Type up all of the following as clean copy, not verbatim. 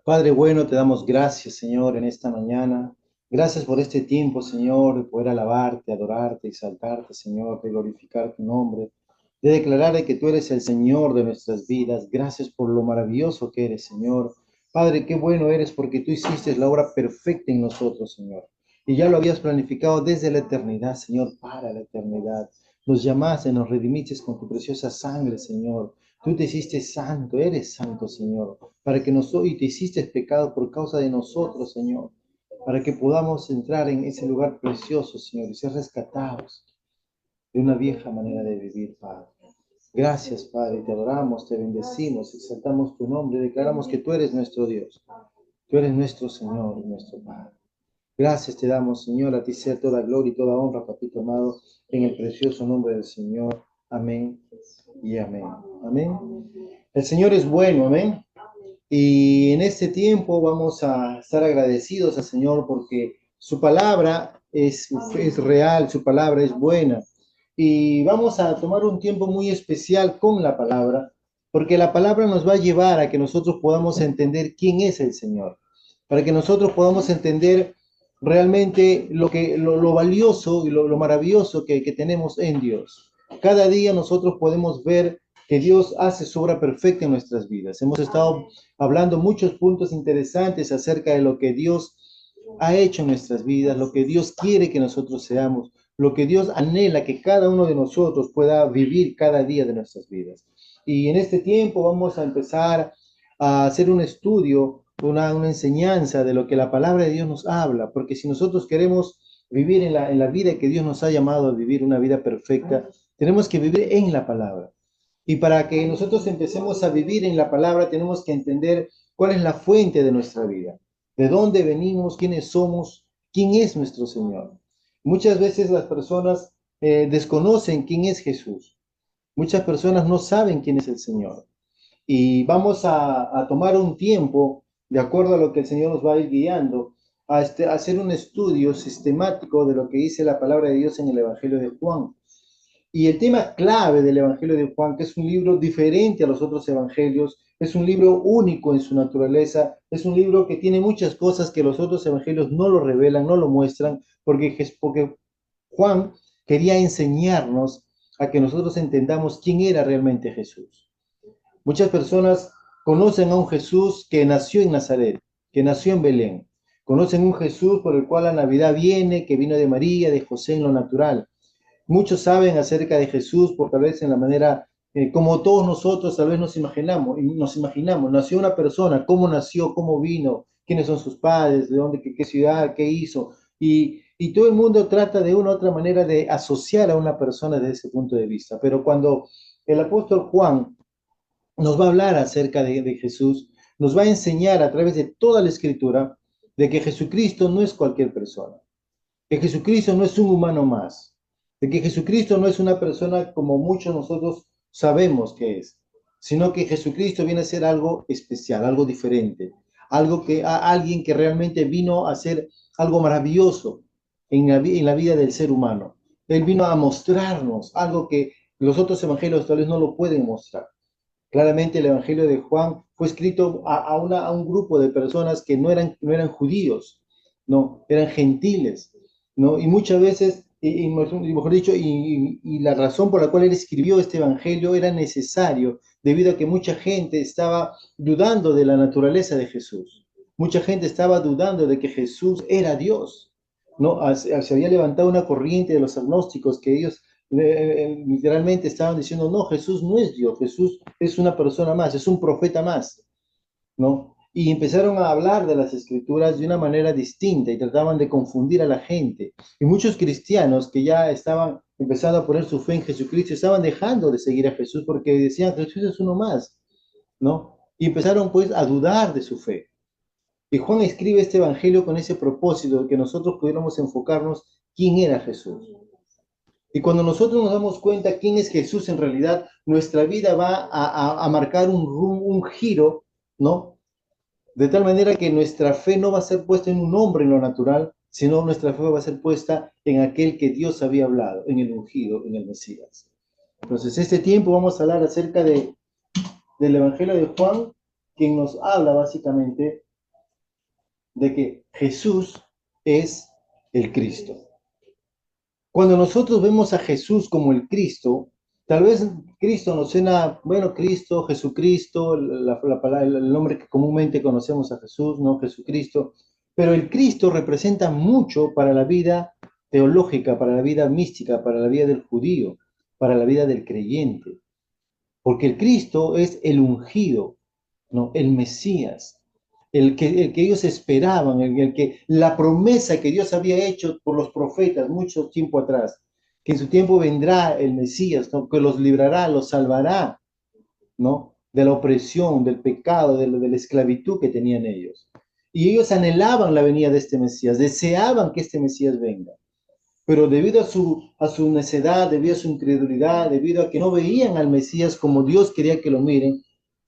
Padre bueno, te damos gracias, Señor, en esta mañana. Gracias por este tiempo, Señor, de poder alabarte, adorarte, exaltarte, Señor, de glorificar tu nombre, de declarar de que tú eres el Señor de nuestras vidas. Gracias por lo maravilloso que eres, Señor. Padre, qué bueno eres porque tú hiciste la obra perfecta en nosotros, Señor. Y ya lo habías planificado desde la eternidad, Señor, para la eternidad. Nos llamaste, nos redimiste con tu preciosa sangre, Señor. Tú te hiciste santo, eres santo, Señor, para que nosotros, y te hiciste pecado por causa de nosotros, Señor, para que podamos entrar en ese lugar precioso, Señor, y ser rescatados de una vieja manera de vivir, Padre. Gracias, Padre, te adoramos, te bendecimos, exaltamos tu nombre, declaramos que tú eres nuestro Dios, tú eres nuestro Señor y nuestro Padre. Gracias te damos, Señor, a ti sea toda gloria y toda honra, papito amado, en el precioso nombre del Señor. Amén y amén. Amén. El Señor es bueno, amén. Y en este tiempo vamos a estar agradecidos al Señor porque su palabra es real, su palabra es buena. Y vamos a tomar un tiempo muy especial con la palabra, porque la palabra nos va a llevar a que nosotros podamos entender quién es el Señor, para que nosotros podamos entender realmente lo valioso y lo maravilloso que tenemos en Dios. Cada día nosotros podemos ver que Dios hace su obra perfecta en nuestras vidas. Hemos estado hablando muchos puntos interesantes acerca de lo que Dios ha hecho en nuestras vidas, lo que Dios quiere que nosotros seamos, lo que Dios anhela que cada uno de nosotros pueda vivir cada día de nuestras vidas. Y en este tiempo vamos a empezar a hacer un estudio, una enseñanza de lo que la palabra de Dios nos habla, porque si nosotros queremos vivir en la vida que Dios nos ha llamado a vivir, una vida perfecta, tenemos que vivir en la palabra. Y para que nosotros empecemos a vivir en la palabra, tenemos que entender cuál es la fuente de nuestra vida, de dónde venimos, quiénes somos, quién es nuestro Señor. Muchas veces las personas desconocen quién es Jesús. Muchas personas no saben quién es el Señor. Y vamos a tomar un tiempo, de acuerdo a lo que el Señor nos va a ir guiando, a hacer un estudio sistemático de lo que dice la palabra de Dios en el Evangelio de Juan. Y el tema clave del Evangelio de Juan, que es un libro diferente a los otros evangelios, es un libro único en su naturaleza, es un libro que tiene muchas cosas que los otros evangelios no lo revelan, no lo muestran, porque Juan quería enseñarnos a que nosotros entendamos quién era realmente Jesús. Muchas personas conocen a un Jesús que nació en Nazaret, que nació en Belén. Conocen un Jesús por el cual la Navidad viene, que vino de María, de José en lo natural. Muchos saben acerca de Jesús por tal vez en la manera como todos nosotros tal vez nos imaginamos, nació una persona, cómo nació, cómo vino, quiénes son sus padres, de dónde, qué ciudad, qué hizo. Y todo el mundo trata de una u otra manera de asociar a una persona desde ese punto de vista. Pero cuando el apóstol Juan nos va a hablar acerca de Jesús, nos va a enseñar a través de toda la escritura de que Jesucristo no es cualquier persona, que Jesucristo no es un humano más, de que Jesucristo no es una persona como muchos nosotros sabemos que es, sino que Jesucristo viene a ser algo especial, algo diferente, alguien que realmente vino a hacer algo maravilloso en la vida del ser humano. Él vino a mostrarnos algo que los otros evangelios tal vez no lo pueden mostrar. Claramente el Evangelio de Juan fue escrito a un grupo de personas que no eran judíos, no, eran gentiles, ¿no? Y muchas veces, mejor dicho, y la razón por la cual él escribió este Evangelio era necesario, debido a que mucha gente estaba dudando de la naturaleza de Jesús. Mucha gente estaba dudando de que Jesús era Dios, ¿no? Se había levantado una corriente de los agnósticos que ellos literalmente estaban diciendo, no, Jesús no es Dios, Jesús es una persona más, es un profeta más, ¿no? Y empezaron a hablar de las escrituras de una manera distinta y trataban de confundir a la gente. Y muchos cristianos que ya estaban empezando a poner su fe en Jesucristo estaban dejando de seguir a Jesús porque decían, Jesús es uno más, ¿no? Y empezaron pues a dudar de su fe. Y Juan escribe este evangelio con ese propósito de que nosotros pudiéramos enfocarnos quién era Jesús. Y cuando nosotros nos damos cuenta quién es Jesús en realidad, nuestra vida va a marcar un giro, ¿no? De tal manera que nuestra fe no va a ser puesta en un hombre en lo natural, sino nuestra fe va a ser puesta en aquel que Dios había hablado, en el ungido, en el Mesías. Entonces, este tiempo vamos a hablar acerca del Evangelio de Juan, quien nos habla básicamente de que Jesús es el Cristo. Cuando nosotros vemos a Jesús como el Cristo, tal vez Cristo nos suena, bueno, Cristo, Jesucristo, el nombre que comúnmente conocemos a Jesús, ¿no? Jesucristo, pero el Cristo representa mucho para la vida teológica, para la vida mística, para la vida del judío, para la vida del creyente, porque el Cristo es el ungido, ¿no? El Mesías, el que ellos esperaban, la promesa que Dios había hecho por los profetas mucho tiempo atrás, que en su tiempo vendrá el Mesías, ¿no? Que los librará, los salvará, ¿no? De la opresión, del pecado, de la esclavitud que tenían ellos. Y ellos anhelaban la venida de este Mesías, deseaban que este Mesías venga. Pero debido a su necedad, debido a su incredulidad, debido a que no veían al Mesías como Dios quería que lo miren,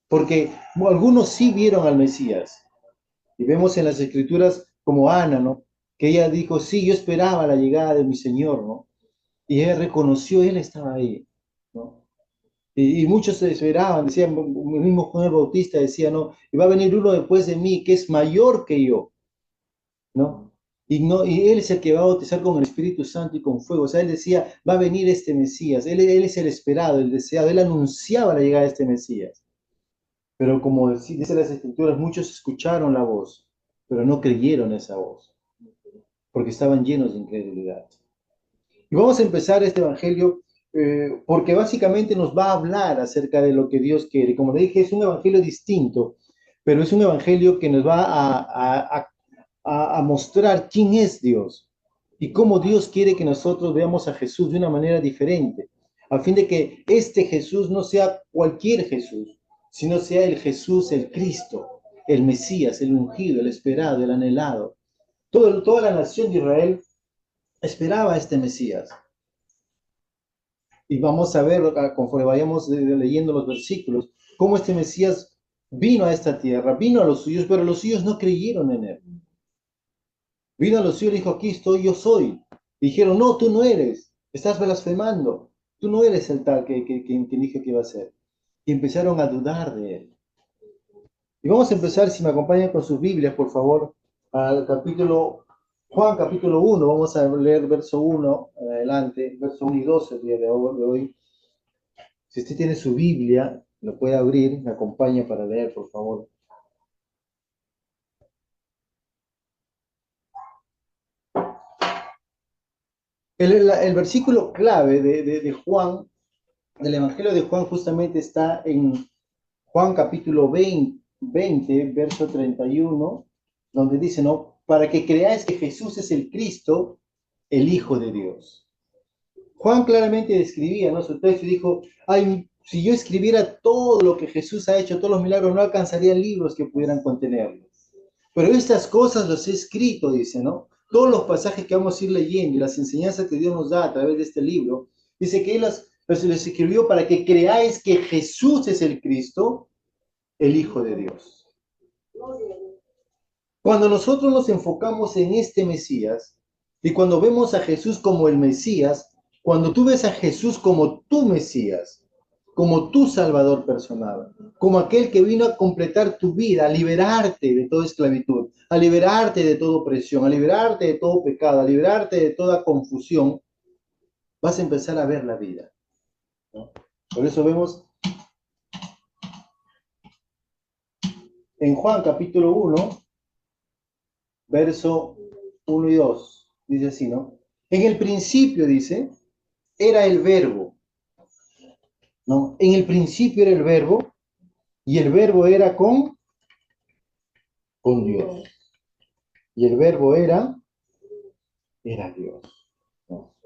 porque algunos sí vieron al Mesías, y vemos en las escrituras como Ana, ¿no? Que ella dijo, sí, yo esperaba la llegada de mi Señor, ¿no? Y ella reconoció, él estaba ahí, ¿no? Y muchos se esperaban, decían, el mismo Juan el Bautista decía, no, y va a venir uno después de mí que es mayor que yo, ¿no? Y él es el que va a bautizar con el Espíritu Santo y con fuego. O sea, él decía, va a venir este Mesías. Él es el esperado, el deseado. Él anunciaba la llegada de este Mesías. Pero como dice las Escrituras, muchos escucharon la voz, pero no creyeron esa voz, porque estaban llenos de incredulidad. Y vamos a empezar este Evangelio porque básicamente nos va a hablar acerca de lo que Dios quiere. Como le dije, es un Evangelio distinto, pero es un Evangelio que nos va a mostrar quién es Dios y cómo Dios quiere que nosotros veamos a Jesús de una manera diferente, a fin de que este Jesús no sea cualquier Jesús, sino sea el Jesús, el Cristo, el Mesías, el ungido, el esperado, el anhelado. Toda la nación de Israel esperaba a este Mesías. Y vamos a ver, conforme vayamos leyendo los versículos, cómo este Mesías vino a esta tierra, vino a los suyos, pero los suyos no creyeron en él. Vino a los suyos y dijo, aquí estoy, yo soy. Y dijeron, no, tú no eres, estás blasfemando, tú no eres el tal que dije que iba a ser. Y empezaron a dudar de él. Y vamos a empezar, si me acompañan con sus Biblias, por favor, al capítulo, Juan capítulo 1, vamos a leer verso 1 adelante, verso 1 y 12 el día de hoy. Si usted tiene su Biblia, lo puede abrir, me acompaña para leer, por favor. El versículo clave de Juan, del Evangelio de Juan, justamente está en Juan capítulo 20, verso 31, donde dice, ¿no? Para que creáis que Jesús es el Cristo, el Hijo de Dios. Juan claramente describía, ¿no? Su texto y dijo, ay, si yo escribiera todo lo que Jesús ha hecho, todos los milagros, no alcanzarían libros que pudieran contenerlos. Pero estas cosas los he escrito, dice, ¿no? Todos los pasajes que vamos a ir leyendo y las enseñanzas que Dios nos da a través de este libro, dice que Él les escribió para que creáis que Jesús es el Cristo, el Hijo de Dios. Cuando nosotros nos enfocamos en este Mesías y cuando vemos a Jesús como el Mesías, cuando tú ves a Jesús como tu Mesías, como tu Salvador personal, como aquel que vino a completar tu vida, a liberarte de toda esclavitud, a liberarte de toda opresión, a liberarte de todo pecado, a liberarte de toda confusión, vas a empezar a ver la vida, ¿no? Por eso vemos en Juan capítulo 1, verso 1 y 2, dice así, ¿no? En el principio, dice, era el verbo, ¿no? En el principio era el verbo y el verbo era con Dios. Y el verbo era Dios, ¿no?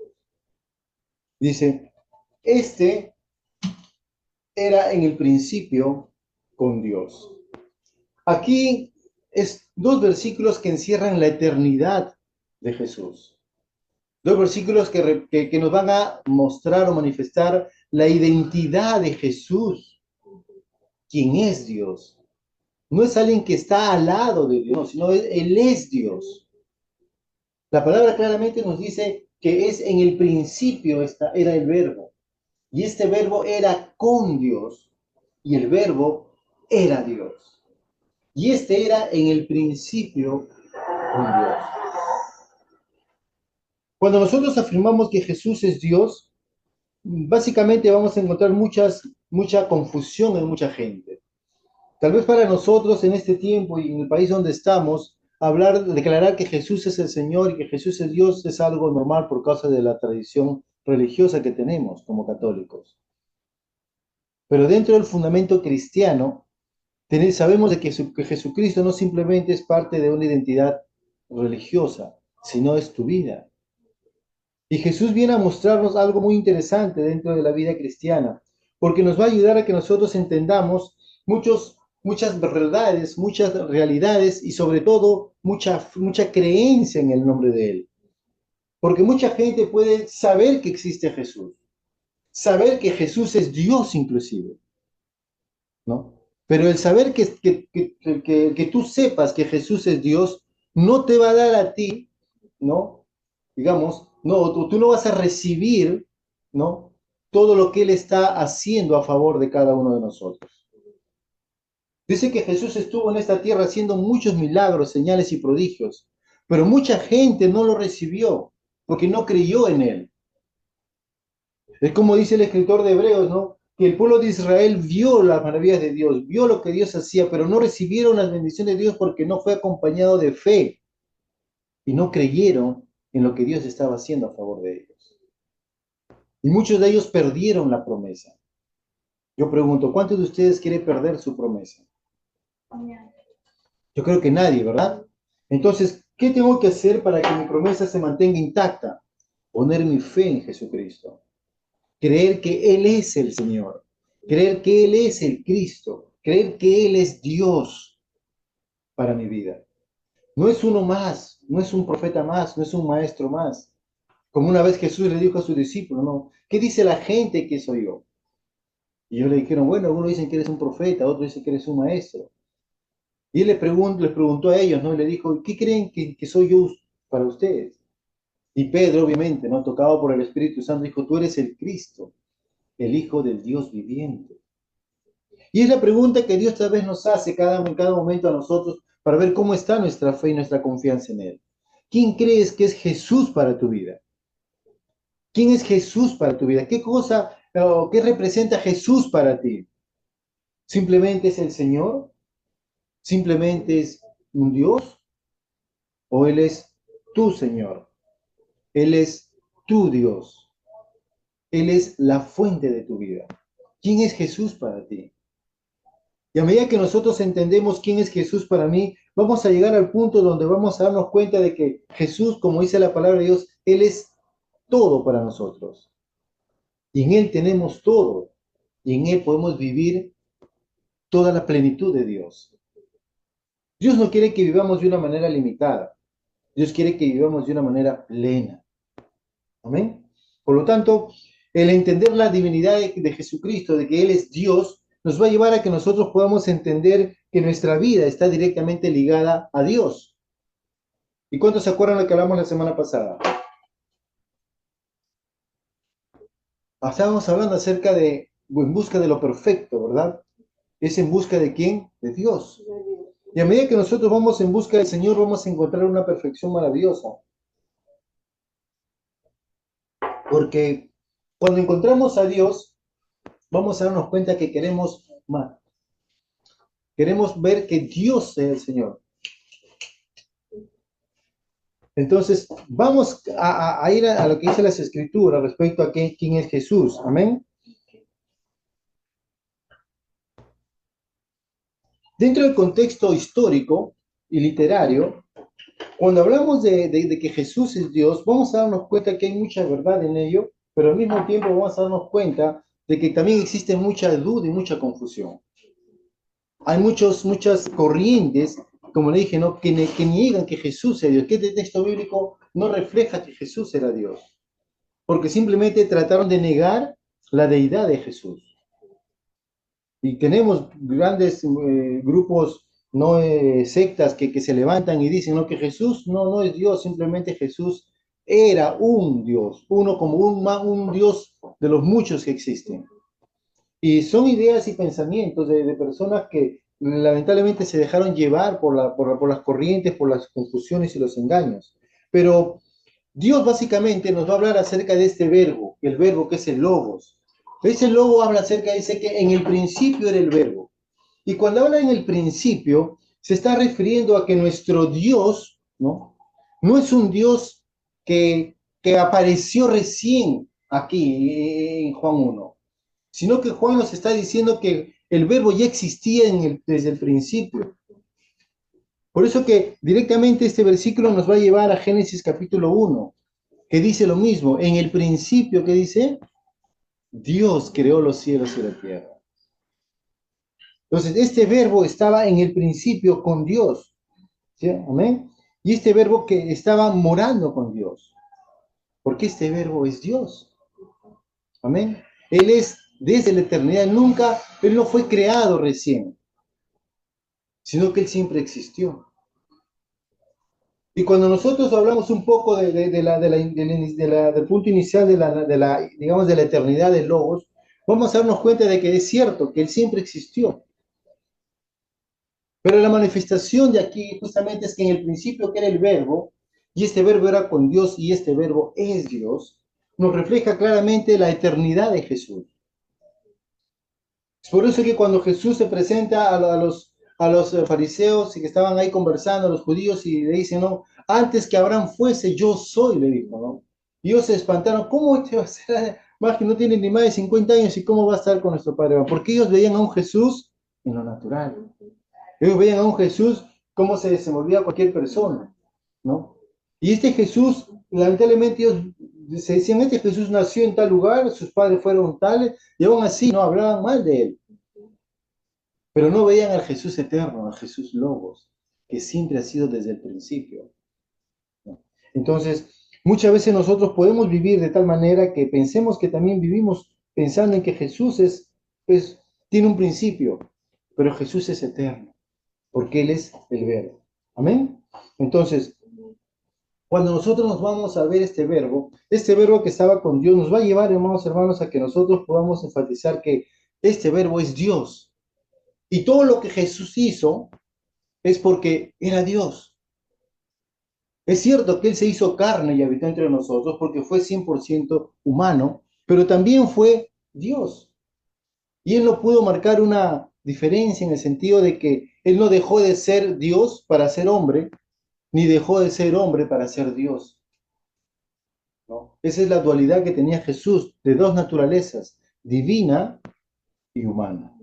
Dice, este era en el principio con Dios. Aquí es dos versículos que encierran la eternidad de Jesús. Dos versículos que nos van a mostrar o manifestar la identidad de Jesús, quién es Dios. No es alguien que está al lado de Dios, sino Él es Dios. La palabra claramente nos dice que es en el principio era el verbo. Y este verbo era con Dios. y el Verbo era Dios. Y este era en el principio con Dios. Cuando nosotros afirmamos que Jesús es Dios, básicamente vamos a encontrar mucha confusión en mucha gente. Tal vez para nosotros en este tiempo y en el país donde estamos, declarar que Jesús es el Señor y que Jesús es Dios es algo normal por causa de la tradición religiosa que tenemos como católicos. Pero dentro del fundamento cristiano, sabemos de que Jesucristo no simplemente es parte de una identidad religiosa, sino es tu vida. Y Jesús viene a mostrarnos algo muy interesante dentro de la vida cristiana, porque nos va a ayudar a que nosotros entendamos muchas verdades, muchas realidades y sobre todo mucha creencia en el nombre de Él. Porque mucha gente puede saber que existe Jesús, saber que Jesús es Dios inclusive, ¿no? Pero el saber que tú sepas que Jesús es Dios no te va a dar a ti, ¿no? Digamos, no, tú no vas a recibir, ¿no? Todo lo que Él está haciendo a favor de cada uno de nosotros. Dice que Jesús estuvo en esta tierra haciendo muchos milagros, señales y prodigios, pero mucha gente no lo recibió porque no creyó en Él. Es como dice el escritor de Hebreos, ¿no? Que el pueblo de Israel vio las maravillas de Dios, vio lo que Dios hacía, pero no recibieron las bendiciones de Dios porque no fue acompañado de fe y no creyeron en lo que Dios estaba haciendo a favor de ellos. Y muchos de ellos perdieron la promesa. Yo pregunto, ¿cuántos de ustedes quieren perder su promesa? Yo creo que nadie, ¿verdad? Entonces, ¿qué tengo que hacer para que mi promesa se mantenga intacta? Poner mi fe en Jesucristo. Creer que Él es el Señor. Creer que Él es el Cristo. Creer que Él es Dios para mi vida. No es uno más, no es un profeta más, no es un maestro más. Como una vez Jesús le dijo a sus discípulos, ¿no? ¿Qué dice la gente que soy yo? Y ellos le dijeron, bueno, algunos dicen que eres un profeta, otros dicen que eres un maestro. Y él les preguntó a ellos, ¿no? Y le dijo, ¿qué creen que soy yo para ustedes? Y Pedro, obviamente, ¿no? Tocado por el Espíritu Santo, dijo, tú eres el Cristo, el Hijo del Dios viviente. Y es la pregunta que Dios tal vez nos hace en cada momento a nosotros para ver cómo está nuestra fe y nuestra confianza en Él. ¿Quién crees que es Jesús para tu vida? ¿Quién es Jesús para tu vida? ¿Qué cosa o qué representa Jesús para ti? ¿Simplemente es el Señor? ¿Simplemente es un Dios? ¿O Él es tu Señor? Él es tu Dios. Él es la fuente de tu vida. ¿Quién es Jesús para ti? Y a medida que nosotros entendemos quién es Jesús para mí, vamos a llegar al punto donde vamos a darnos cuenta de que Jesús, como dice la palabra de Dios, Él es todo para nosotros. Y en Él tenemos todo. Y en Él podemos vivir toda la plenitud de Dios. Dios no quiere que vivamos de una manera limitada. Dios quiere que vivamos de una manera plena. Amén. Por lo tanto, el entender la divinidad de Jesucristo, de que Él es Dios, nos va a llevar a que nosotros podamos entender que nuestra vida está directamente ligada a Dios. ¿Y cuántos se acuerdan de lo que hablamos la semana pasada? Estábamos hablando acerca de en busca de lo perfecto, ¿verdad? ¿Es en busca de quién? De Dios. Y a medida que nosotros vamos en busca del Señor, vamos a encontrar una perfección maravillosa. Porque cuando encontramos a Dios, vamos a darnos cuenta que queremos más. Queremos ver que Dios es el Señor. Entonces, vamos a ir a lo que dice las Escrituras respecto a quién es Jesús. Amén. Dentro del contexto histórico y literario, cuando hablamos de que Jesús es Dios, vamos a darnos cuenta que hay mucha verdad en ello, pero al mismo tiempo vamos a darnos cuenta de que también existe mucha duda y mucha confusión. Hay muchas corrientes, como le dije, ¿no? que niegan que Jesús es Dios, que este texto bíblico no refleja que Jesús era Dios, porque simplemente trataron de negar la deidad de Jesús. Y tenemos grandes grupos, no sectas que se levantan y dicen, no, que Jesús no es Dios, simplemente Jesús era un Dios, uno como un Dios de los muchos que existen. Y son ideas y pensamientos de personas que lamentablemente se dejaron llevar por las corrientes, por las confusiones y los engaños. Pero Dios básicamente nos va a hablar acerca de este verbo, el verbo que es el logos. Ese logo habla acerca, dice que en el principio era el verbo. Y cuando habla en el principio, se está refiriendo a que nuestro Dios, ¿no? No es un Dios que apareció recién aquí en Juan 1, sino que Juan nos está diciendo que el verbo ya existía desde el principio. Por eso que directamente este versículo nos va a llevar a Génesis capítulo 1, que dice lo mismo. En el principio, ¿qué dice? Dios creó los cielos y la tierra. Entonces, este verbo estaba en el principio con Dios. ¿Sí? Amén. Y este verbo que estaba morando con Dios. Porque este verbo es Dios. Amén. Él es desde la eternidad. Él no fue creado recién, sino que Él siempre existió. Y cuando nosotros hablamos un poco del punto inicial digamos, de la eternidad de Logos, vamos a darnos cuenta de que es cierto que Él siempre existió. Pero la manifestación de aquí justamente es que en el principio que era el verbo, y este verbo era con Dios y este verbo es Dios, nos refleja claramente la eternidad de Jesús. Es por eso que cuando Jesús se presenta a los fariseos y que estaban ahí conversando, a los judíos, y le dicen, no, antes que Abraham fuese, yo soy, le dijo, ¿no? Y ellos se espantaron, ¿cómo este va a ser? Más que no tiene ni más de 50 años y cómo va a estar con nuestro Padre. Porque ellos veían a un Jesús en lo natural. Ellos veían a un Jesús cómo se desenvolvía cualquier persona, ¿no? Y este Jesús, lamentablemente ellos se decían, este Jesús nació en tal lugar, sus padres fueron tales, y aún así no hablaban mal de él. Pero no veían al Jesús eterno, al Jesús Logos, que siempre ha sido desde el principio, ¿no? Entonces, muchas veces nosotros podemos vivir de tal manera que pensemos que también vivimos pensando en que Jesús tiene un principio, pero Jesús es eterno, porque Él es el verbo. Amén. Entonces, cuando nosotros nos vamos a ver este verbo que estaba con Dios, nos va a llevar, hermanos, a que nosotros podamos enfatizar que este verbo es Dios. Y todo lo que Jesús hizo es porque era Dios. Es cierto que Él se hizo carne y habitó entre nosotros porque fue 100% humano, pero también fue Dios. Y Él no pudo marcar una diferencia en el sentido de que Él no dejó de ser Dios para ser hombre, ni dejó de ser hombre para ser Dios, ¿no? Esa es la dualidad que tenía Jesús, de dos naturalezas, divina y humana,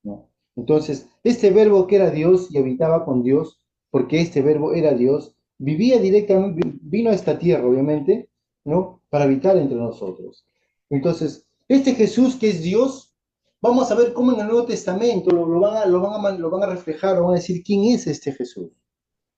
¿no? Entonces, este verbo que era Dios y habitaba con Dios, porque este verbo era Dios, vivía directamente, vino a esta tierra, obviamente, ¿no? Para habitar entre nosotros. Entonces, este Jesús que es Dios, vamos a ver cómo en el Nuevo Testamento lo van a reflejar, lo van a decir quién es este Jesús.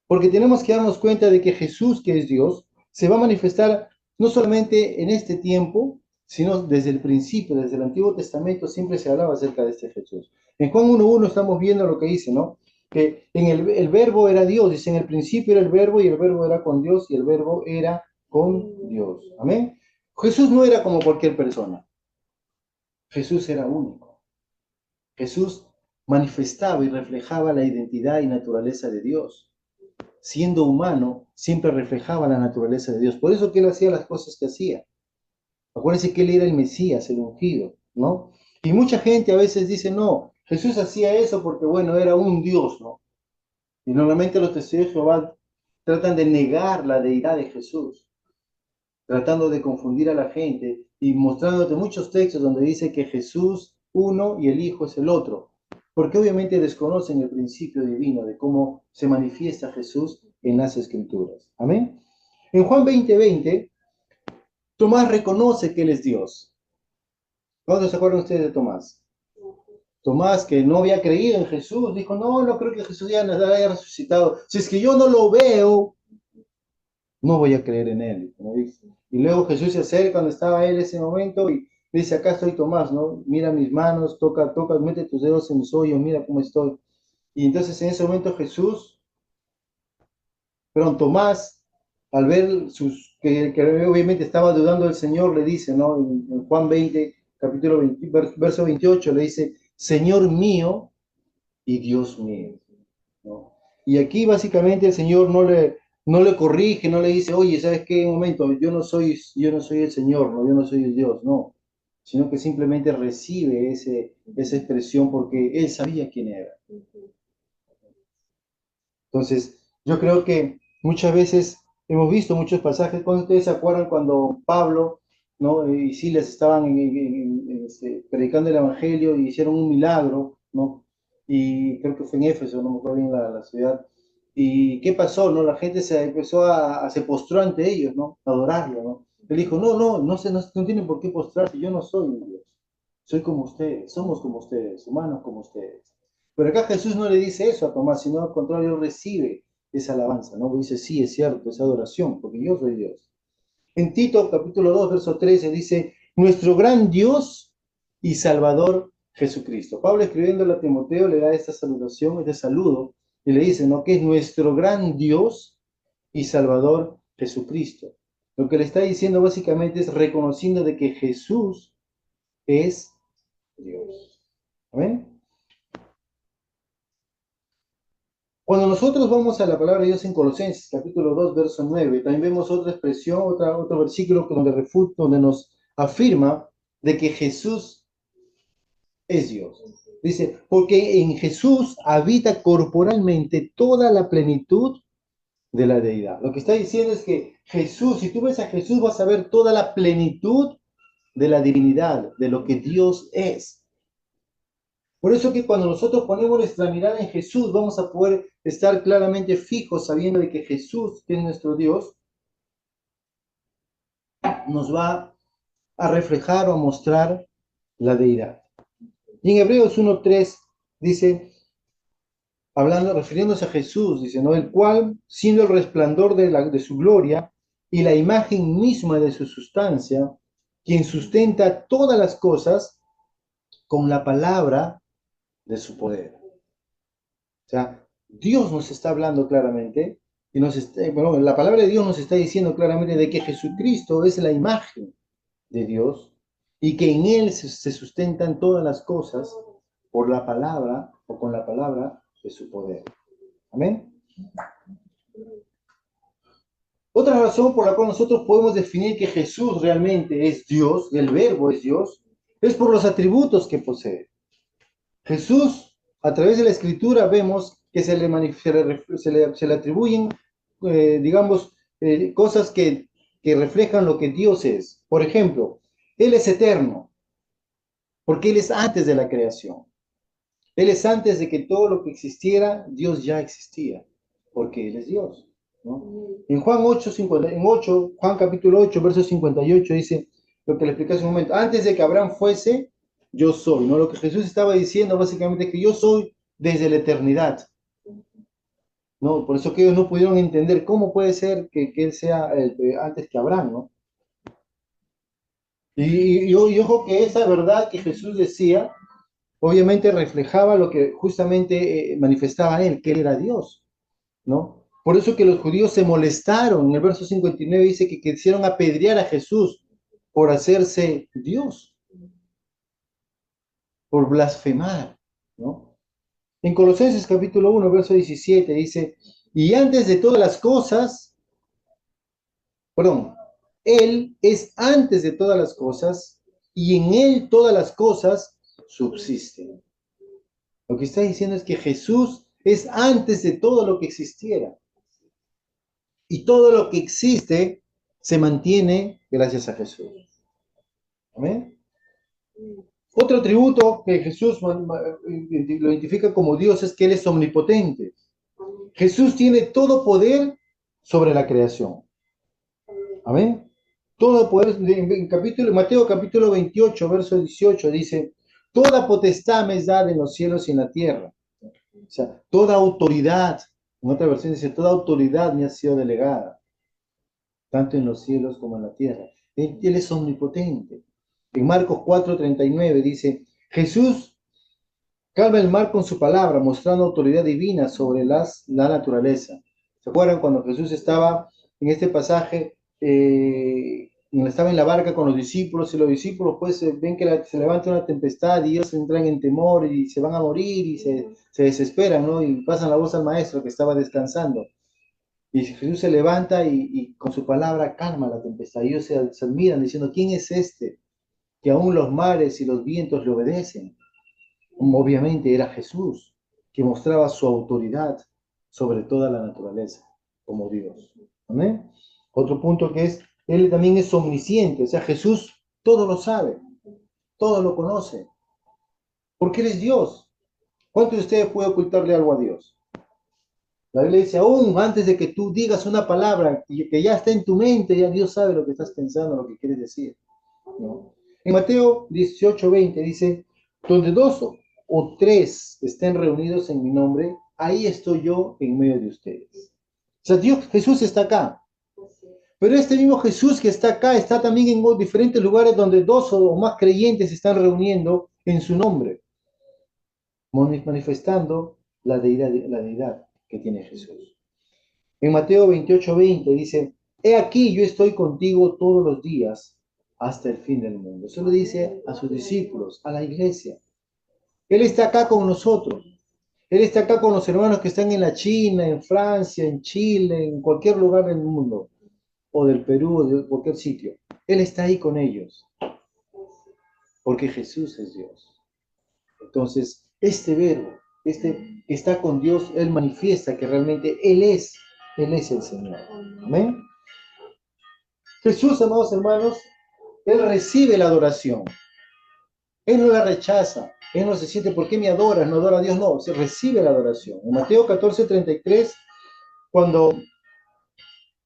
Porque tenemos que darnos cuenta de que Jesús, que es Dios, se va a manifestar no solamente en este tiempo, sino desde el principio, desde el Antiguo Testamento, siempre se hablaba acerca de este Jesús. En Juan 1.1 estamos viendo lo que dice, ¿no? Que en el verbo era Dios, dice, en el principio era el verbo y el verbo era con Dios y el verbo era con Dios. Amén. Jesús no era como cualquier persona. Jesús era único. Jesús manifestaba y reflejaba la identidad y naturaleza de Dios. Siendo humano, siempre reflejaba la naturaleza de Dios. Por eso que Él hacía las cosas que hacía. Acuérdense que Él era el Mesías, el ungido, ¿no? Y mucha gente a veces dice, no, Jesús hacía eso porque, bueno, era un Dios, ¿no? Y normalmente los testigos de Jehová tratan de negar la deidad de Jesús, tratando de confundir a la gente y mostrándote muchos textos donde dice que Jesús uno y el Hijo es el otro, porque obviamente desconocen el principio divino de cómo se manifiesta Jesús en las Escrituras. Amén. En Juan 20:20, Tomás reconoce que Él es Dios. ¿Cuándo se acuerdan ustedes de Tomás? Tomás, que no había creído en Jesús, dijo, no, no creo que Jesús ya nos haya resucitado. Si es que yo no lo veo, no voy a creer en él, como dice. Y luego Jesús se acerca cuando estaba él en ese momento y dice, acá estoy Tomás, ¿no? Mira mis manos, toca, toca, mete tus dedos en mis hoyos, mira cómo estoy. Y entonces en ese momento Tomás, al ver que obviamente estaba dudando del Señor, le dice, ¿no? En Juan 20, capítulo 20, verso 28, le dice, Señor mío y Dios mío, ¿no? Y aquí básicamente el Señor no le corrige, no le dice, oye, ¿sabes qué? Un momento, yo no soy el Señor, ¿no? Yo no soy el Dios, no, sino que simplemente recibe esa expresión porque Él sabía quién era. Entonces, yo creo que muchas veces hemos visto muchos pasajes, cuando ustedes se acuerdan cuando Pablo, ¿no? y Silas estaban predicando el Evangelio y hicieron un milagro, ¿no? Y creo que fue en Éfeso, no me acuerdo bien la ciudad. ¿Y qué pasó? ¿No? La gente se empezó se postró ante ellos, ¿no? A adorarlo, ¿no? Él dijo, no tienen por qué postrarse, yo no soy un Dios, soy como ustedes, somos como ustedes, humanos como ustedes. Pero acá Jesús no le dice eso a Tomás, sino al contrario, recibe esa alabanza, ¿no? Dice, sí, es cierto, es adoración, porque yo soy Dios. En Tito, capítulo 2 verso 13, dice, nuestro gran Dios y Salvador Jesucristo. Pablo escribiéndole a Timoteo le da esta salutación, este saludo, y le dice, ¿no? Que es nuestro gran Dios y Salvador Jesucristo. Lo que le está diciendo básicamente es reconociendo de que Jesús es Dios. ¿Amén? Cuando nosotros vamos a la palabra de Dios en Colosenses, capítulo 2 verso 9, también vemos otra expresión, otro versículo donde nos afirma de que Jesús es Dios. Dice, porque en Jesús habita corporalmente toda la plenitud de la deidad. Lo que está diciendo es que Jesús, si tú ves a Jesús, vas a ver toda la plenitud de la divinidad, de lo que Dios es. Por eso que cuando nosotros ponemos nuestra mirada en Jesús, vamos a poder estar claramente fijos sabiendo de que Jesús, que es nuestro Dios, nos va a reflejar o a mostrar la deidad. Y en Hebreos 1:3 dice, hablando, refiriéndose a Jesús, dice, ¿no? El cual, siendo el resplandor de su gloria y la imagen misma de su sustancia, quien sustenta todas las cosas con la palabra de su poder. O sea, Dios nos está hablando claramente, y bueno, la palabra de Dios nos está diciendo claramente de que Jesucristo es la imagen de Dios y que en Él se sustentan todas las cosas por la palabra o con la palabra de su poder. Amén. Otra razón por la cual nosotros podemos definir que Jesús realmente es Dios, y el Verbo es Dios, es por los atributos que posee. Jesús, a través de la Escritura, vemos que se le atribuyen, digamos, cosas que reflejan lo que Dios es. Por ejemplo, Él es eterno, porque Él es antes de la creación. Él es antes de que todo lo que existiera, Dios ya existía, porque Él es Dios, ¿no? En Juan 8, Juan capítulo 8, verso 58 dice, lo que le expliqué hace un momento, antes de que Abraham fuese, yo soy, ¿no? Lo que Jesús estaba diciendo básicamente es que yo soy desde la eternidad, ¿no? Por eso que ellos no pudieron entender cómo puede ser que Él sea antes que Abraham, ¿no? Y ojo que esa verdad que Jesús decía, obviamente reflejaba lo que justamente manifestaba Él, que Él era Dios, ¿no? Por eso que los judíos se molestaron. En el verso 59 dice que quisieron apedrear a Jesús por hacerse Dios, por blasfemar, ¿no? En Colosenses capítulo 1, verso 17 dice, y antes de todas las cosas, perdón, Él es antes de todas las cosas y en Él todas las cosas subsisten. Lo que está diciendo es que Jesús es antes de todo lo que existiera. Y todo lo que existe se mantiene gracias a Jesús. ¿Amén? Otro atributo que Jesús lo identifica como Dios es que Él es omnipotente. Jesús tiene todo poder sobre la creación. Amén. Todo poder, Mateo capítulo 28, verso 18 dice, toda potestad me es dada en los cielos y en la tierra. O sea, toda autoridad, en otra versión dice, toda autoridad me ha sido delegada, tanto en los cielos como en la tierra. Él es omnipotente. En Marcos 4:39 dice, Jesús calma el mar con su palabra, mostrando autoridad divina sobre la naturaleza. ¿Se acuerdan cuando Jesús estaba en este pasaje estaba en la barca con los discípulos y los discípulos pues ven que se levanta una tempestad y ellos entran en temor y se van a morir y se desesperan, ¿no? Y pasan la voz al maestro que estaba descansando. Y Jesús se levanta y con su palabra calma la tempestad. Y ellos se admiran diciendo, ¿quién es este? Que aún los mares y los vientos le obedecen. Obviamente era Jesús, que mostraba su autoridad sobre toda la naturaleza, como Dios. ¿Amén? Otro punto que es, Él también es omnisciente, o sea, Jesús todo lo sabe, todo lo conoce, porque Él es Dios. ¿Cuántos de ustedes pueden ocultarle algo a Dios? La Biblia dice, aún antes de que tú digas una palabra que ya está en tu mente, ya Dios sabe lo que estás pensando, lo que quieres decir, ¿no? En Mateo 18:20 dice, donde dos o tres estén reunidos en mi nombre, ahí estoy yo en medio de ustedes. O sea, Dios, Jesús está acá. Pero este mismo Jesús que está acá está también en diferentes lugares donde dos o más creyentes se están reuniendo en su nombre, manifestando la deidad que tiene Jesús. En Mateo 28:20 dice, he aquí yo estoy contigo todos los días hasta el fin del mundo. Eso lo dice a sus discípulos, a la iglesia. Él está acá con nosotros. Él está acá con los hermanos que están en la China, en Francia, en Chile, en cualquier lugar del mundo, o del Perú, o de cualquier sitio. Él está ahí con ellos, porque Jesús es Dios. Entonces, este verbo, este que está con Dios, Él manifiesta que realmente Él es el Señor. Amén. Jesús, amados hermanos, Él recibe la adoración. Él no la rechaza. Él no se siente, ¿por qué me adoras? No adora a Dios, no. Se recibe la adoración. En Mateo 14:33, cuando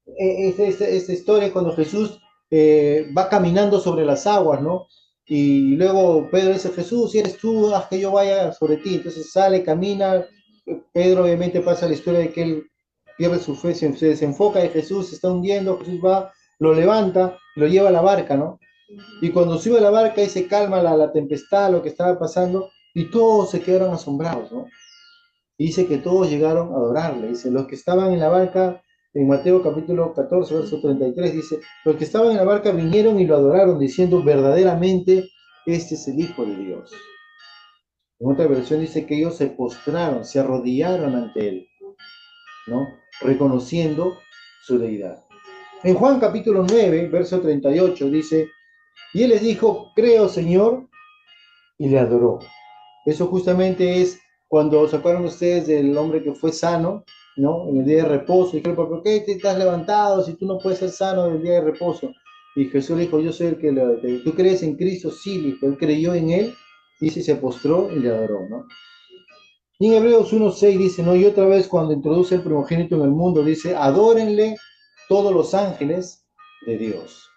esta historia, cuando Jesús va caminando sobre las aguas, ¿no? Y luego Pedro dice, Jesús, si eres tú, haz que yo vaya sobre ti. Entonces sale, camina. Pedro obviamente pasa la historia de que él pierde su fe, se desenfoca de Jesús, se está hundiendo, Jesús va, lo levanta, lo lleva a la barca, ¿no? Y cuando sube a la barca y se calma la tempestad, lo que estaba pasando, y todos se quedaron asombrados, ¿no? Y dice que todos llegaron a adorarle. Dice, los que estaban en la barca, en Mateo capítulo 14, verso 33, dice, los que estaban en la barca vinieron y lo adoraron, diciendo, verdaderamente, este es el Hijo de Dios. En otra versión dice que ellos se postraron, se arrodillaron ante él, ¿no? Reconociendo su deidad. En Juan capítulo 9, verso 38, dice, y él les dijo, creo, Señor, y le adoró. Eso justamente es cuando se acuerdan ustedes del hombre que fue sano, ¿no? En el día de reposo. Y dijeron, ¿por qué te estás levantado si tú no puedes ser sano en el día de reposo? Y Jesús le dijo, yo soy el que tú crees en Cristo, sí, dijo, él creyó en él, y se postró y le adoró, ¿no? Y en Hebreos 1:6 dice, ¿no? Y otra vez cuando introduce el primogénito en el mundo, dice, adórenle todos los ángeles de Dios.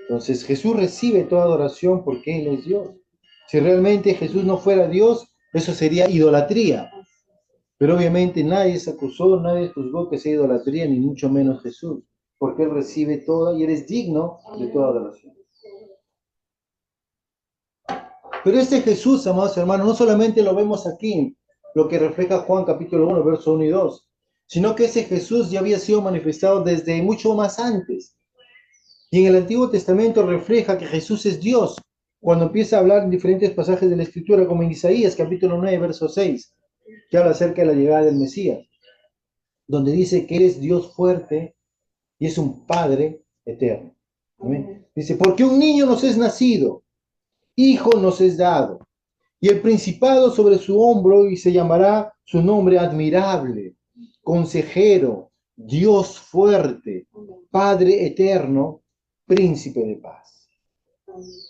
Entonces Jesús recibe toda adoración porque Él es Dios. Si realmente Jesús no fuera Dios, eso sería idolatría. Pero obviamente nadie se acusó, nadie juzgó que sea idolatría, ni mucho menos Jesús, porque Él recibe toda y Él es digno de toda adoración. Pero este Jesús, amados hermanos, no solamente lo vemos aquí, lo que refleja Juan capítulo 1, verso 1 y 2, sino que ese Jesús ya había sido manifestado desde mucho más antes. Y en el Antiguo Testamento refleja que Jesús es Dios, cuando empieza a hablar en diferentes pasajes de la Escritura, como en Isaías capítulo 9, verso 6, que habla acerca de la llegada del Mesías, donde dice que Él es Dios fuerte y es un Padre eterno. ¿Amén? Dice, porque un niño nos es nacido, hijo nos es dado, y el principado sobre su hombro, y se llamará su nombre admirable, consejero, Dios fuerte, Padre eterno, príncipe de paz.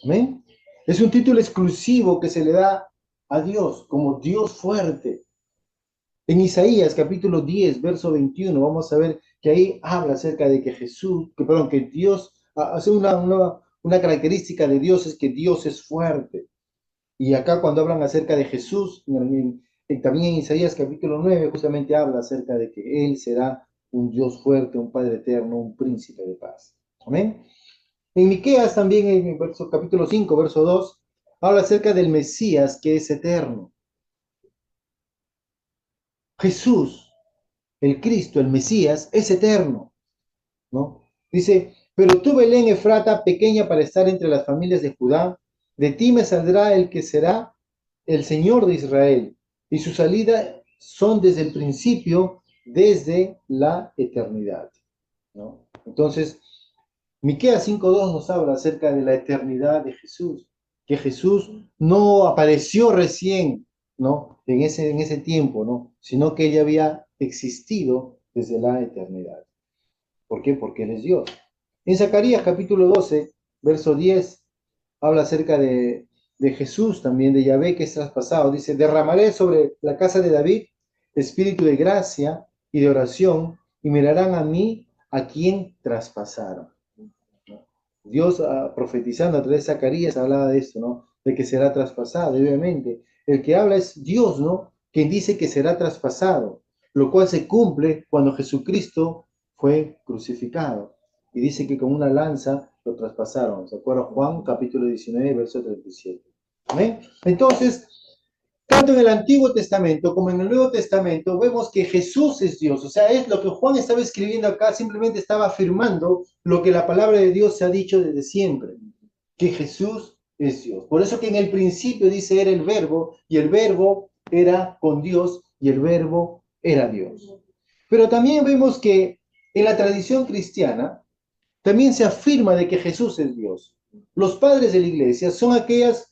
¿Amén? Es un título exclusivo que se le da a Dios como Dios fuerte. En Isaías capítulo 10, verso 21, vamos a ver que ahí habla acerca de que que Dios, hace una característica de Dios es que Dios es fuerte. Y acá cuando hablan acerca de Jesús, también en Isaías capítulo 9, justamente habla acerca de que Él será un Dios fuerte, un Padre eterno, un príncipe de paz. Amén. En Miqueas también, en el capítulo 5, verso 2, habla acerca del Mesías que es eterno. Jesús, el Cristo, el Mesías, es eterno, ¿no? Dice, Pero tú, Belén Efrata, pequeña para estar entre las familias de Judá, de ti me saldrá el que será el Señor de Israel, y su salida son desde el principio, desde la eternidad, ¿no? Entonces, Miqueas 5:2 nos habla acerca de la eternidad de Jesús, que Jesús no apareció recién, ¿no? En ese tiempo, ¿no? Sino que ella había existido desde la eternidad. ¿Por qué? Porque Él es Dios. En Zacarías capítulo 12, verso 10, habla acerca de Jesús también, de Yahvé que es traspasado. Dice, derramaré sobre la casa de David espíritu de gracia y de oración, y mirarán a mí a quien traspasaron. Dios profetizando a través de Zacarías hablaba de esto, ¿no? De que será traspasado, y obviamente. El que habla es Dios, ¿no? Quien dice que será traspasado, lo cual se cumple cuando Jesucristo fue crucificado. Y dice que con una lanza lo traspasaron. ¿Se acuerdan? Juan capítulo 19, verso 37. ¿Amén? Entonces, tanto en el Antiguo Testamento como en el Nuevo Testamento vemos que Jesús es Dios. O sea, es lo que Juan estaba escribiendo acá, simplemente estaba afirmando lo que la palabra de Dios se ha dicho desde siempre, que Jesús es Dios. Por eso que en el principio dice era el verbo, y el verbo era con Dios, y el verbo era Dios. Pero también vemos que en la tradición cristiana también se afirma de que Jesús es Dios. Los padres de la iglesia son aquellas,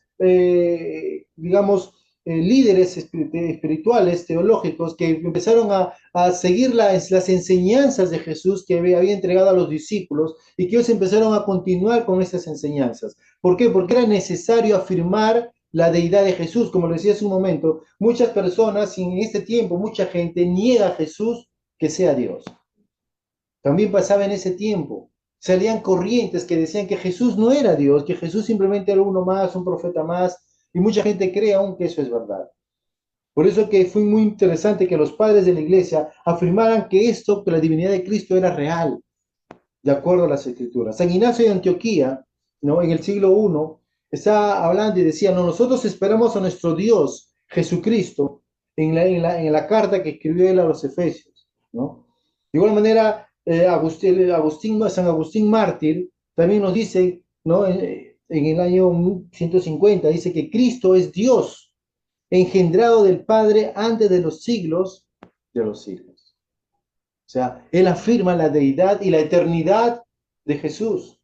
digamos, líderes espirituales, teológicos, que empezaron a seguir las enseñanzas de Jesús que había entregado a los discípulos y que ellos empezaron a continuar con esas enseñanzas. ¿Por qué? Porque era necesario afirmar la deidad de Jesús. Como lo decía hace un momento, muchas personas, y en este tiempo mucha gente niega a Jesús que sea Dios. También pasaba en ese tiempo. Salían corrientes que decían que Jesús no era Dios, que Jesús simplemente era uno más, un profeta más, y mucha gente cree aún que eso es verdad. Por eso que fue muy interesante que los padres de la iglesia afirmaran que esto, que la divinidad de Cristo era real, de acuerdo a las escrituras. San Ignacio de Antioquía, ¿no? En el siglo I, estaba hablando y decía, no, nosotros esperamos a nuestro Dios, Jesucristo, en la carta que escribió él a los Efesios, ¿no? De igual manera, San Agustín Mártir también nos dice, ¿no? En el año 150, dice que Cristo es Dios, engendrado del Padre antes de los siglos de los siglos. O sea, él afirma la deidad y la eternidad de Jesús.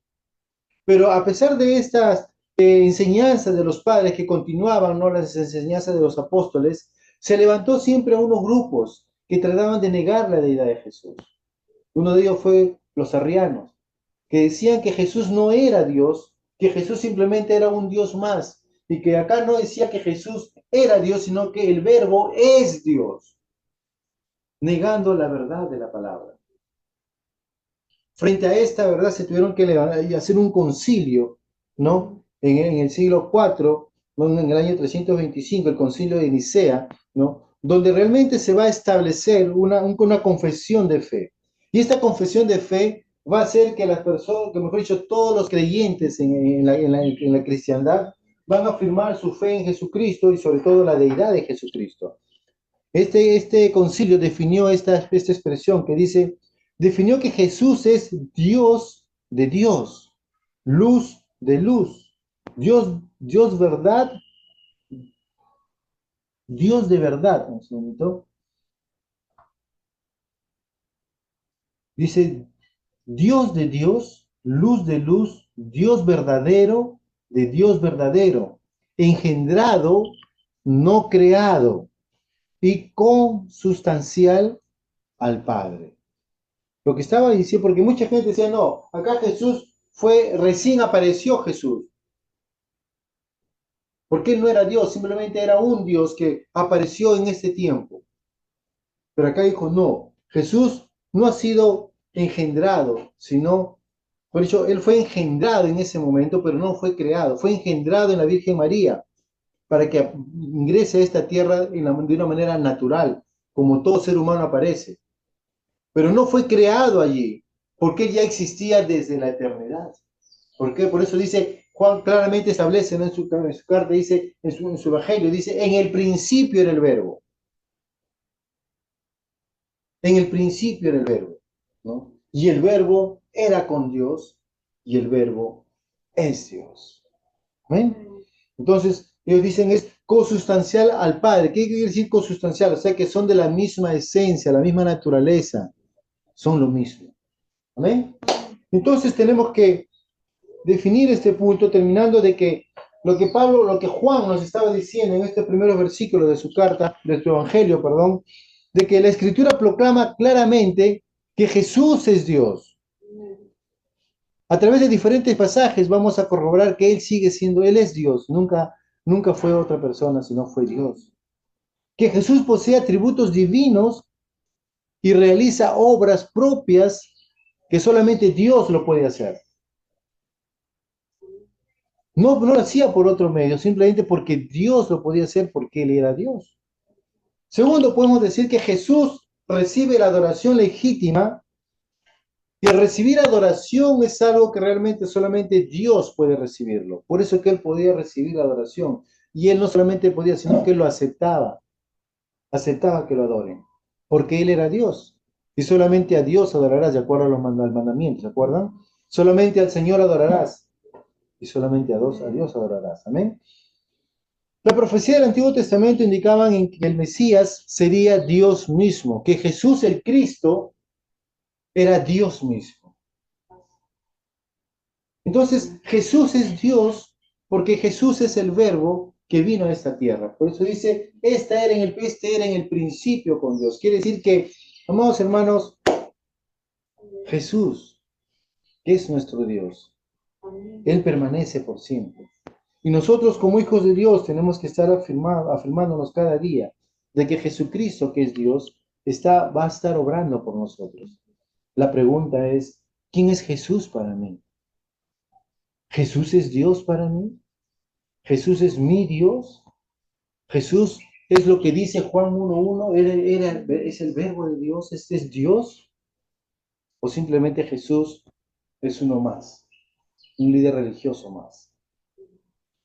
Pero a pesar de estas enseñanzas de los padres que continuaban, ¿no? Las enseñanzas de los apóstoles, se levantó siempre a unos grupos que trataban de negar la deidad de Jesús. Uno de ellos fue los arrianos, que decían que Jesús no era Dios, que Jesús simplemente era un Dios más, y que acá no decía que Jesús era Dios, sino que el verbo es Dios, negando la verdad de la palabra. Frente a esta verdad se tuvieron que hacer un concilio, ¿no? En el siglo IV, ¿no? En el año 325, el concilio de Nicea, ¿no? Donde realmente se va a establecer una confesión de fe. Y esta confesión de fe va a hacer que las personas, que mejor dicho, todos los creyentes en la cristiandad van a afirmar su fe en Jesucristo y sobre todo la deidad de Jesucristo. Este concilio definió esta expresión que dice, definió que Jesús es Dios de Dios, luz de luz, Dios verdad, Dios de verdad. Un segundito. Dice, Dios de Dios, luz de luz, Dios verdadero de Dios verdadero, engendrado, no creado, y consustancial al Padre. Lo que estaba diciendo, porque mucha gente decía, no, acá Jesús recién apareció Jesús, porque él no era Dios, simplemente era un Dios que apareció en este tiempo. Pero acá dijo, no, Jesús no ha sido engendrado, sino, por eso él fue engendrado en ese momento, pero no fue creado, fue engendrado en la Virgen María, para que ingrese a esta tierra de una manera natural, como todo ser humano aparece. Pero no fue creado allí, porque él ya existía desde la eternidad. ¿Por qué? Por eso dice, Juan claramente establece, ¿no? en su carta, dice, en su evangelio, dice, en el principio era el verbo. En el principio era el verbo, ¿no? Y el verbo era con Dios, y el Verbo es Dios. ¿Amén? Entonces, ellos dicen es consustancial al Padre. ¿Qué quiere decir consustancial? O sea, que son de la misma esencia, la misma naturaleza. Son lo mismo. ¿Amén? Entonces tenemos que definir este punto terminando de que lo que Juan nos estaba diciendo en este primer versículo de su carta, de su evangelio, perdón, de que la Escritura proclama claramente que Jesús es Dios. A través de diferentes pasajes vamos a corroborar que Él es Dios, nunca fue otra persona, sino fue Dios. Que Jesús posee atributos divinos y realiza obras propias que solamente Dios lo puede hacer. No lo hacía por otro medio, simplemente porque Dios lo podía hacer porque Él era Dios. Segundo, podemos decir que Jesús recibe la adoración legítima y el recibir adoración es algo que realmente solamente Dios puede recibirlo. Por eso que Él podía recibir la adoración. Y Él no solamente podía, sino que Él lo aceptaba que lo adoren, porque Él era Dios. Y solamente a Dios adorarás, de acuerdo a los mandamientos, ¿se acuerdan? Solamente al Señor adorarás y solamente a Dios adorarás. Amén. La profecía del Antiguo Testamento indicaban en que el Mesías sería Dios mismo, que Jesús el Cristo era Dios mismo. Entonces, Jesús es Dios porque Jesús es el verbo que vino a esta tierra. Por eso dice, este era en el principio con Dios. Quiere decir que, amados hermanos, Jesús es nuestro Dios. Él permanece por siempre. Y nosotros como hijos de Dios tenemos que estar afirmándonos cada día de que Jesucristo, que es Dios, va a estar obrando por nosotros. La pregunta es, ¿quién es Jesús para mí? ¿Jesús es Dios para mí? ¿Jesús es mi Dios? ¿Jesús es lo que dice Juan 1:1? ¿Es el verbo de Dios? ¿Este es Dios? ¿O simplemente Jesús es uno más? Un líder religioso más.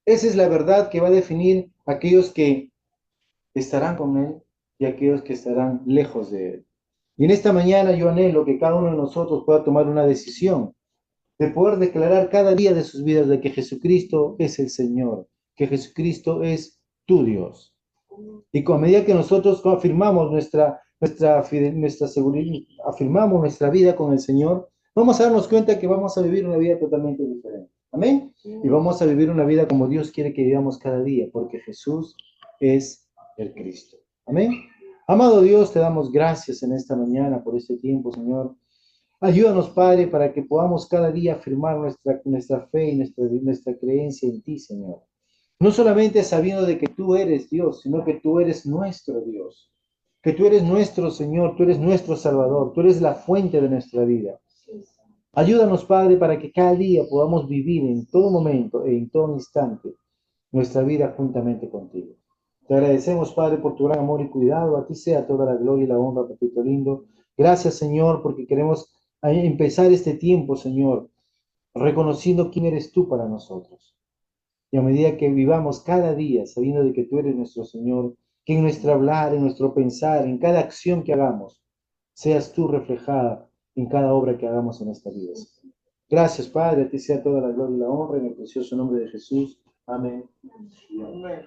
Esa es la verdad que va a definir a aquellos que estarán con Él y aquellos que estarán lejos de Él. Y en esta mañana yo anhelo que cada uno de nosotros pueda tomar una decisión de poder declarar cada día de sus vidas de que Jesucristo es el Señor, que Jesucristo es tu Dios. Y con medida que nosotros afirmamos nuestra seguridad, afirmamos nuestra vida con el Señor, vamos a darnos cuenta que vamos a vivir una vida totalmente diferente. Amén. Y vamos a vivir una vida como Dios quiere que vivamos cada día, porque Jesús es el Cristo. Amén. Amado Dios, te damos gracias en esta mañana por este tiempo, Señor. Ayúdanos, Padre, para que podamos cada día afirmar nuestra fe y nuestra creencia en ti, Señor. No solamente sabiendo de que tú eres Dios, sino que tú eres nuestro Dios, que tú eres nuestro Señor, tú eres nuestro Salvador, tú eres la fuente de nuestra vida. Ayúdanos, Padre, para que cada día podamos vivir en todo momento e en todo instante nuestra vida juntamente contigo. Te agradecemos, Padre, por tu gran amor y cuidado. A ti sea toda la gloria y la honra, papito lindo. Gracias, Señor, porque queremos empezar este tiempo, Señor, reconociendo quién eres tú para nosotros. Y a medida que vivamos cada día sabiendo de que tú eres nuestro Señor, que en nuestro hablar, en nuestro pensar, en cada acción que hagamos, seas tú reflejada en cada obra que hagamos en esta vida. Gracias, Padre, a ti sea toda la gloria y la honra en el precioso nombre de Jesús. Amén. Amén.